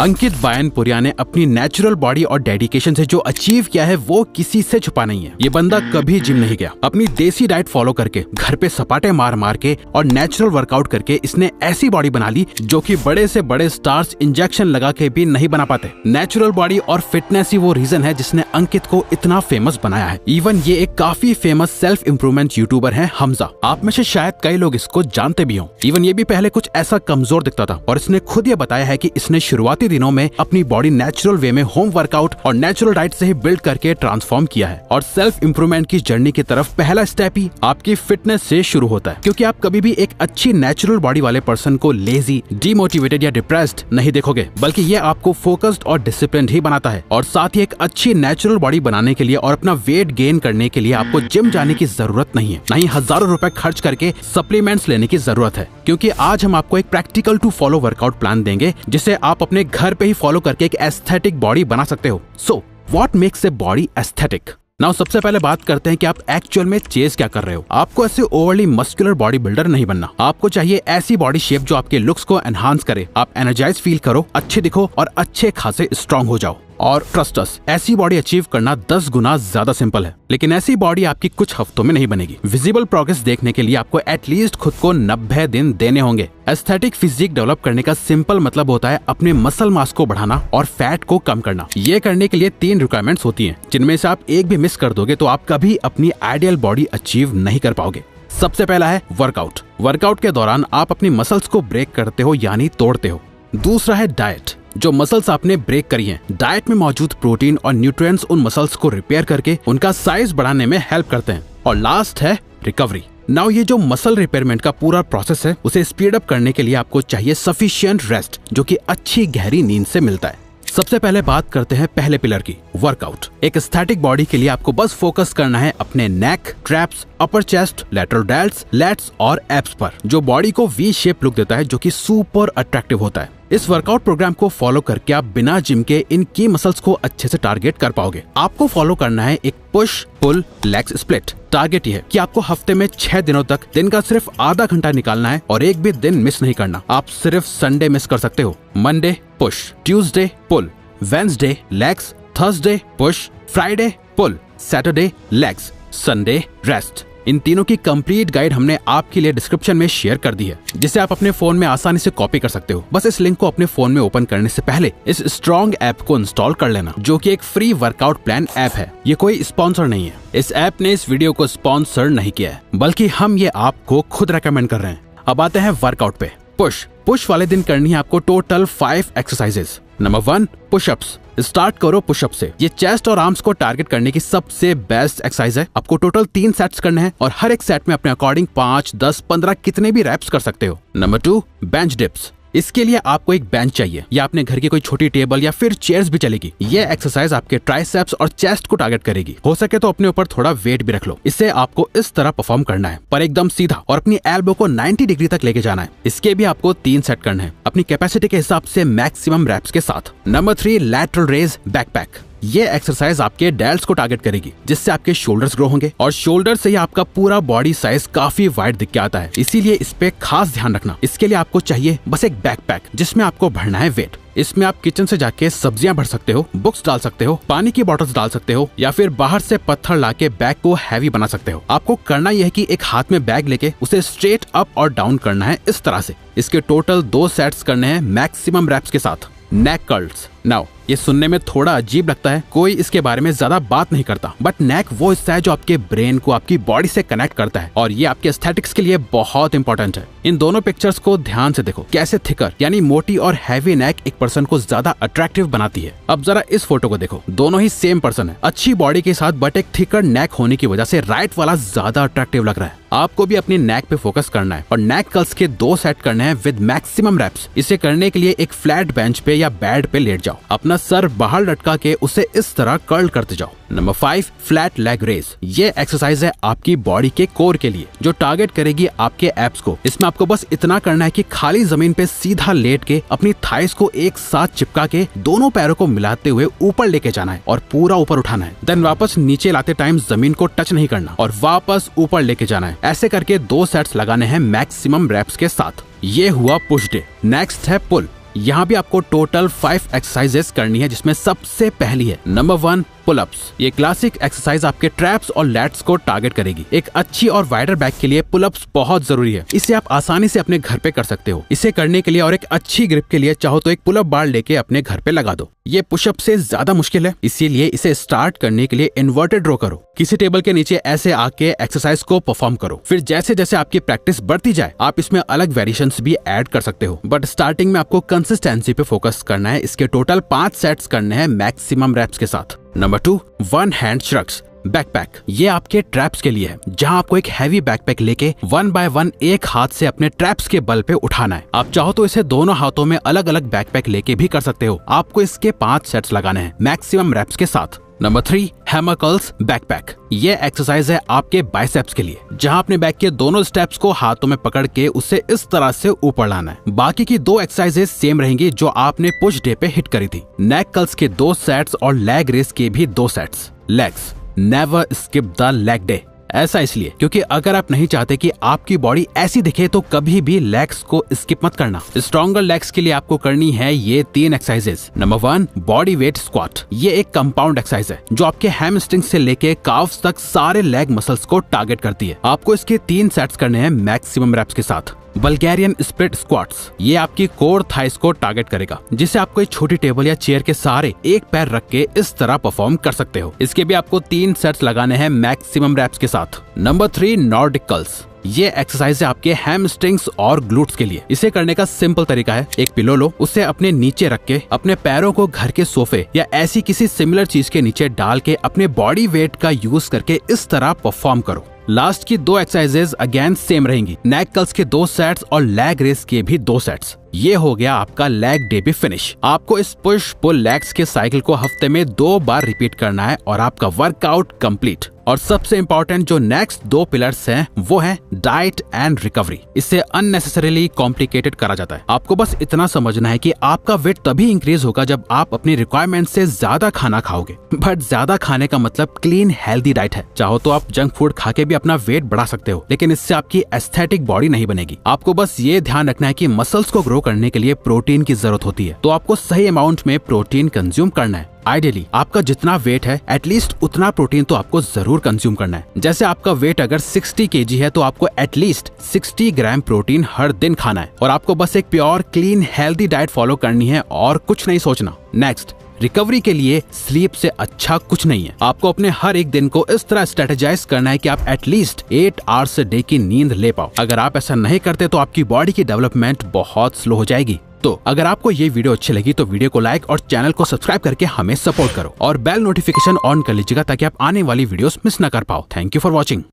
अंकित बायनपुरिया ने अपनी natural body और डेडिकेशन से जो अचीव किया है वो किसी से छुपा नहीं है। ये बंदा कभी जिम नहीं गया, अपनी देसी डाइट फॉलो करके घर पे सपाटे मार मार के और नेचुरल वर्कआउट करके इसने ऐसी बॉडी बना ली जो कि बड़े से बड़े स्टार्स इंजेक्शन लगा के भी नहीं बना पाते। नेचुरल बॉडी और फिटनेस ही वो रीजन है जिसने अंकित को इतना फेमस बनाया है। इवन ये एक काफी फेमस सेल्फ इम्प्रूवमेंट यूट्यूबर है हमजा। आप में से शायद कई लोग इसको जानते भी हों। इवन ये भी पहले कुछ ऐसा कमजोर दिखता था और इसने खुद ये बताया है कि इसने शुरुआती दिनों में अपनी बॉडी नेचुरल वे में होम वर्कआउट और नेचुरल डाइट से ही बिल्ड करके ट्रांसफॉर्म किया है। और सेल्फ इंप्रूवमेंट की जर्नी की तरफ पहला स्टेप ही आपकी फिटनेस से शुरू होता है, क्योंकि आप कभी भी एक अच्छी नेचुरल बॉडी वाले पर्सन को लेजी, डिमोटिवेटेड या डिप्रेस्ड नहीं देखोगे, बल्कि ये आपको फोकस्ड और डिसिप्लिन्ड ही बनाता है। और साथ ही एक अच्छी नेचुरल बॉडी बनाने के लिए और अपना वेट गेन करने के लिए आपको जिम जाने की जरूरत नहीं है, नहीं हजारों रुपए खर्च करके सप्लीमेंट्स लेने की जरूरत है। क्योंकि आज हम आपको एक practical to follow workout plan देंगे जिसे आप अपने घर पे ही फॉलो करके एक एस्थेटिक बॉडी बना सकते हो। So what makes a body aesthetic? Now सबसे पहले बात करते हैं कि आप एक्चुअल में चेज क्या कर रहे हो। आपको ऐसे ओवरली मस्कुलर बॉडी बिल्डर नहीं बनना। आपको चाहिए ऐसी बॉडी शेप जो आपके लुक्स को एनहांस करे, आप एनर्जाइज फील करो, अच्छे दिखो और अच्छे खासे स्ट्रांग हो जाओ। और ट्रस्ट अस, ऐसी बॉडी अचीव करना 10 गुना ज्यादा सिंपल है, लेकिन ऐसी बॉडी आपकी कुछ हफ्तों में नहीं बनेगी। विजिबल प्रोग्रेस देखने के लिए आपको एटलीस्ट खुद को 90 दिन देने होंगे। एस्थेटिक फिजिक डेवलप करने का सिंपल मतलब होता है अपने मसल मास को बढ़ाना और फैट को कम करना। ये करने के लिए 3 रिक्वायरमेंट्स होती हैं, जिनमें से आप एक भी मिस कर दोगे तो आप कभी अपनी आइडियल बॉडी अचीव नहीं कर पाओगे। सबसे पहला है वर्कआउट। वर्कआउट के दौरान आप अपनी मसल्स को ब्रेक करते हो यानी तोड़ते हो। दूसरा है डाइट। जो मसल्स आपने ब्रेक करी हैं, डाइट में मौजूद प्रोटीन और न्यूट्रिएंट्स उन मसल्स को रिपेयर करके उनका साइज बढ़ाने में हेल्प करते हैं। और लास्ट है रिकवरी। नाउ ये जो मसल रिपेयरमेंट का पूरा प्रोसेस है उसे स्पीड अप करने के लिए आपको चाहिए सफिशिएंट रेस्ट, जो कि अच्छी गहरी नींद से मिलता है। सबसे पहले बात करते हैं पहले पिलर की, वर्कआउट। एक एस्थेटिक बॉडी के लिए आपको बस फोकस करना है अपने neck, traps, upper chest, lateral delts, lats और एब्स पर, जो बॉडी को वी शेप लुक देता है, जो कि सुपर अट्रैक्टिव होता है। इस वर्कआउट प्रोग्राम को फॉलो करके आप बिना जिम के इन की मसल्स को अच्छे से टारगेट कर पाओगे। आपको फॉलो करना है एक push pull legs split. Target ये है कि आपको हफ्ते में 6 दिनों तक दिन का सिर्फ आधा घंटा निकालना है और एक भी दिन मिस नहीं करना। आप सिर्फ संडे मिस कर सकते हो। Monday push, Tuesday pull, Wednesday legs, Thursday push, Friday pull, Saturday legs, Sunday rest. इन तीनों की कंप्लीट गाइड हमने आपके लिए डिस्क्रिप्शन में शेयर कर दी है, जिसे आप अपने फोन में आसानी से कॉपी कर सकते हो। बस इस लिंक को अपने फोन में ओपन करने से पहले इस स्ट्रॉन्ग ऐप को इंस्टॉल कर लेना, जो कि एक फ्री वर्कआउट प्लान ऐप है। ये कोई स्पॉन्सर नहीं है। इस ऐप ने इस वीडियो को स्पॉन्सर नहीं किया है, बल्कि हम ये आपको खुद रेकमेंड कर रहे हैं। अब आते हैं वर्कआउट पे। पुश वाले दिन करनी है आपको total 5 exercises. Number 1 pushups. Start करो पुशअप से। ये चेस्ट और आर्म्स को टारगेट करने की सबसे बेस्ट एक्सरसाइज है। आपको टोटल 3 सेट्स करने हैं और हर एक सेट में अपने अकॉर्डिंग 5, 10, 15 कितने भी रैप्स कर सकते हो। Number 2 bench dips. इसके लिए आपको एक बेंच चाहिए, या अपने घर की कोई छोटी टेबल या फिर चेयर्स भी चलेगी। ये एक्सरसाइज आपके ट्राइसेप्स और चेस्ट को टारगेट करेगी। हो सके तो अपने ऊपर थोड़ा वेट भी रख लो। इससे आपको इस तरह परफॉर्म करना है, पर एकदम सीधा, और अपनी एल्बो को 90 डिग्री तक लेके जाना है। इसके भी आपको 3 सेट करने हैं, अपनी कैपेसिटी के हिसाब से मैक्सिमम रैप्स के साथ। Number 3 lateral raise backpack. ये एक्सरसाइज आपके डेल्ट्स को टारगेट करेगी, जिससे आपके शोल्डर्स ग्रो होंगे और शोल्डर से ही आपका पूरा बॉडी साइज काफी वाइड दिख के आता है। इसीलिए इस पे खास ध्यान रखना। इसके लिए आपको चाहिए बस एक बैकपैक, जिसमें आपको भरना है वेट। इसमें आप किचन से जाके सब्जियां भर सकते हो, बुक्स डाल सकते हो, पानी की बॉटल्स डाल सकते हो, या फिर बाहर से पत्थर लाके बैग को हैवी बना सकते हो। आपको करना यह है कि एक हाथ में बैग लेके उसे स्ट्रेट अप और डाउन करना है इस तरह से। इसके टोटल 2 सेट्स करने हैं मैक्सिमम रैप्स के साथ। नेक कर्ल्स। नाउ ये सुनने में थोड़ा अजीब लगता है, कोई इसके बारे में ज्यादा बात नहीं करता, बट नेक वो हिस्सा है जो आपके ब्रेन को आपकी बॉडी से कनेक्ट करता है, और ये आपके एस्थेटिक्स के लिए बहुत इंपॉर्टेंट है। इन दोनों पिक्चर्स को ध्यान से देखो, कैसे थिकर यानी मोटी और हैवी नेक एक पर्सन को ज्यादा अट्रैक्टिव बनाती है। अब जरा इस फोटो को देखो, दोनों ही सेम पर्सन है, अच्छी बॉडी के साथ, बट एक थिकर नेक होने की वजह से राइट वाला ज्यादा अट्रैक्टिव लग रहा है। आपको भी अपनी नेक पे फोकस करना है और नेक कर्ल्स के 2 सेट करने हैं विद मैक्सिमम रैप्स। इसे करने के लिए एक फ्लैट बेंच पे या बेड पे लेट जाओ, अपना सर बाहर लटका के उसे इस तरह कर्ल करते जाओ। Number 5 flat leg raise. ये एक्सरसाइज है आपकी बॉडी के कोर के लिए, जो टारगेट करेगी आपके एब्स को। इसमें आपको बस इतना करना है कि खाली जमीन पे सीधा लेट के अपनी थाइस को एक साथ चिपका के दोनों पैरों को मिलाते हुए ऊपर लेके जाना है और पूरा ऊपर उठाना है। देन वापस नीचे लाते टाइम जमीन को टच नहीं करना और वापस ऊपर लेके जाना है। ऐसे करके 2 सेट्स लगाने हैं मैक्सिमम रैप्स के साथ। ये हुआ पुश डे। नेक्स्ट है पुल। यहाँ भी आपको टोटल 5 एक्सरसाइजेस करनी है, जिसमें सबसे पहली है नंबर 1 पुलअप्स। ये क्लासिक एक्सरसाइज आपके ट्रैप्स और लैट्स को टारगेट करेगी। एक अच्छी और वाइडर बैक के लिए पुलअप्स बहुत जरूरी है। इसे आप आसानी से अपने घर पे कर सकते हो। इसे करने के लिए और एक अच्छी ग्रिप के लिए चाहो तो एक पुलअप बार लेके अपने घर पे लगा दो। ये पुशअप से ज्यादा मुश्किल है, इसीलिए इसे स्टार्ट करने के लिए इन्वर्टेड रो करो। किसी टेबल के नीचे ऐसे आके एक्सरसाइज को परफॉर्म करो। फिर जैसे जैसे आपकी प्रैक्टिस बढ़ती जाए आप इसमें अलग वेरिएशंस भी ऐड कर सकते हो, बट स्टार्टिंग में आपको कंसिस्टेंसी पे फोकस करना है। इसके टोटल 5 सेट्स करने हैं मैक्सिमम रेप्स के साथ। Number 2 1 hand shrugs backpack. ये आपके ट्रैप्स के लिए है, जहां आपको एक हैवी बैकपैक लेके 1 बाय 1 एक हाथ से अपने ट्रैप्स के बल पे उठाना है। आप चाहो तो इसे दोनों हाथों में अलग अलग बैकपैक लेके भी कर सकते हो। आपको इसके 5 सेट्स लगाने हैं मैक्सिमम रेप्स के साथ। Number 3 hammer curls backpack. ये एक्सरसाइज है आपके बाइसेप्स के लिए, जहां अपने बैक के दोनों स्टेप्स को हाथों में पकड़ के उसे इस तरह से ऊपर लाना है। बाकी की 2 एक्सरसाइजेस सेम रहेंगी जो आपने पुश डे पे हिट करी थी। नेक कर्ल्स के 2 सेट्स और लेग रेस के भी 2 sets. Legs never skip the leg day. ऐसा इसलिए क्योंकि अगर आप नहीं चाहते कि आपकी बॉडी ऐसी दिखे तो कभी भी लेग्स को स्किप मत करना। स्ट्रॉन्गर लेग्स के लिए आपको करनी है ये 3 exercises. Number 1 body weight squat. ये एक कंपाउंड एक्सरसाइज है जो आपके हैमस्ट्रिंग से लेके काफ्स तक सारे लेग मसल्स को टारगेट करती है। आपको इसके 3 सेट्स करने हैं मैक्सिमम रेप्स के साथ। Bulgarian split squats. ये आपकी कोर थाइस को टारगेट करेगा, जिसे आपको एक छोटी टेबल या चेयर के सहारे एक पैर रख के इस तरह परफॉर्म कर सकते हो। इसके भी आपको 3 सेट्स लगाने हैं मैक्सिमम रेप्स के साथ। Number 3 Nordic curls. ये एक्सरसाइज है आपके हैमस्ट्रिंग्स और ग्लूट्स के लिए। इसे करने का सिंपल तरीका है, एक पिलो लो, उसे अपने नीचे रख के अपने पैरों को घर के सोफे या ऐसी किसी सिमिलर चीज के नीचे डाल के अपने बॉडी वेट का यूज करके इस तरह परफॉर्म करो। लास्ट की 2 एक्सरसाइजेस अगेन सेम रहेंगी। नेक कर्ल्स के 2 सेट्स और लेग रेस के भी 2 सेट्स। ये हो गया आपका लेग डे भी फिनिश। आपको इस पुश पुल लेग्स के साइकिल को हफ्ते में 2 बार रिपीट करना है और आपका वर्कआउट कंप्लीट। और सबसे इंपॉर्टेंट जो नेक्स्ट 2 पिलर्स हैं वो है डाइट एंड रिकवरी। इससे अननेसेसरीली कॉम्प्लिकेटेड करा जाता है। आपको बस इतना समझना है कि आपका वेट तभी इंक्रीज होगा जब आप अपनी रिक्वायरमेंट से ज्यादा खाना खाओगे। बट ज्यादा खाने का मतलब क्लीन हेल्दी डाइट है। चाहो तो आप जंक फूड खा के भी अपना वेट बढ़ा सकते हो, लेकिन इससे आपकी एस्थेटिक बॉडी नहीं बनेगी। आपको बस ये ध्यान रखना है कि मसल्स को ग्रो करने के लिए प्रोटीन की जरूरत होती है, तो आपको सही अमाउंट में प्रोटीन कंज्यूम करना है। आइडियली आपका जितना वेट है एटलीस्ट उतना प्रोटीन तो आपको जरूर कंज्यूम करना है। जैसे आपका वेट अगर 60 kg है तो आपको एटलीस्ट 60 ग्राम प्रोटीन हर दिन खाना है। और आपको बस एक pure clean healthy diet follow करनी है और कुछ नहीं सोचना। नेक्स्ट, रिकवरी के लिए स्लीप से अच्छा कुछ नहीं है। आपको अपने हर एक दिन को इस तरह स्ट्रेटेजाइज करना है कि आप एटलीस्ट 8 आवर्स डे की नींद ले पाओ। अगर आप ऐसा नहीं करते तो आपकी बॉडी की डेवलपमेंट बहुत स्लो हो जाएगी। तो अगर आपको ये वीडियो अच्छी लगी तो वीडियो को लाइक और चैनल को सब्सक्राइब करके हमें सपोर्ट करो और बेल नोटिफिकेशन ऑन कर लीजिएगा ताकि आप आने वाली वीडियोस मिस ना कर पाओ। Thank you for watching.